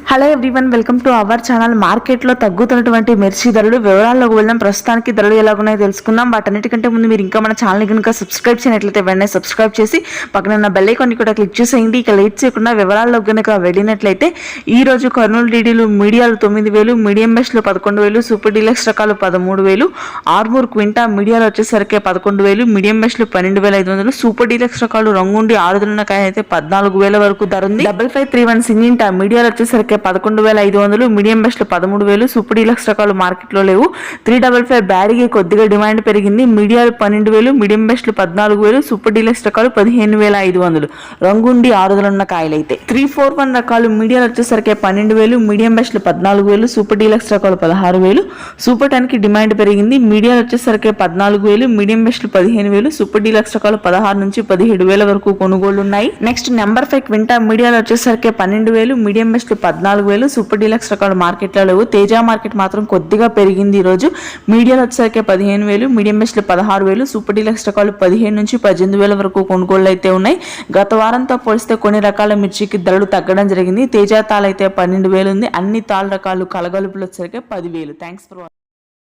Hello everyone, welcome to our channel. మార్కెట్లో తగ్గుతున్నటువంటి మిర్చి ధరలు వివరాల్లోకి వెళ్దాం. ప్రస్తుతానికి ధరలు ఎలాగున్నాయో తెలుసుకుందాం. వాటన్నిటికంటే ముందు మీరు ఇంకా మన ఛానల్ కనుక సబ్స్క్రైబ్ చేయనట్లయితే వెంటనే సబ్స్క్రైబ్ చేసి పక్కన ఉన్న బెల్ ఐకాన్ కూడా క్లిక్ చేసేయండి. ఇక లేట్ చేయకుండా వివరాల్లోకి కనుక వెళ్ళినట్లయితే ఈ రోజు కర్నూలు డీడీలు మీడియాలు 9,000, మీడియం బెస్ట్లు 11,000, సూపర్ డీలక్స్ రకాలు 13,000, ఆర్మూర్ క్వింటా మీడియాలు వచ్చేసరికి 11,000, మీడియం బెస్ట్లు 12,500, సూపర్ డీలక్స్ రకాలు రంగుండి 6 కాయ అయితే 14,000 వరకు ధర ఉంది. 5531 సింగింటా మీడియాలు వచ్చేసరికి 11,500, మీడియం బెస్ట్లు 13,000, సూపర్ డీలక్స్ రకాలు మార్కెట్లో లేవు. 355 బ్యారీకి కొద్దిగా డిమాండ్ పెరిగింది. మీడియాలు 12,000, మీడియం బెస్ట్లు 14,000, సూపర్ డీలక్స్ రకాలు 15,500, రంగుండి 6 కాయలైతే. 341 రకాలు మీడియాలు వచ్చేసరికి 12,000, మీడియం బెస్ట్లు 14,000, సూపర్ డీలక్స్ రకాలు 16,000, సూపర్ 10 కి డిమాండ్ పెరిగింది. మీడియాలు వచ్చేసరికి 14,000, మీడియం బెస్ట్లు 15,000, సూపర్ డీలక్స్ రకాలు 16 నుంచి 17,000 వరకు కొనుగోళ్లు ఉన్నాయి. నెక్స్ట్ నెంబర్ 5 క్వింటా మీడియాలు వచ్చేసరికి 12,000, మీడియం బెస్ట్లు 14,000, సూపర్ డీలక్స్ రకాలు మార్కెట్లో లేవు. తేజ మార్కెట్ మాత్రం కొద్దిగా పెరిగింది. ఈ రోజు మీడియాలు వచ్చేసరికి 15,000, మీడియం బెస్ట్లు 16,000, సూపర్ డీలక్స్ రకాలు 15 నుంచి 18,000 వరకు కొనుగోళ్లు అయితే ఉన్నాయి. గత వారంతో పోలిస్తే కొన్ని రకాల మిర్చికి ధరలు తగ్గడం జరిగింది. తేజ తాల్ అయితే 12,000 ఉంది. అన్ని తాల్ రకాలు కలగలుపులు వచ్చేసరికి 10,000. Thanks for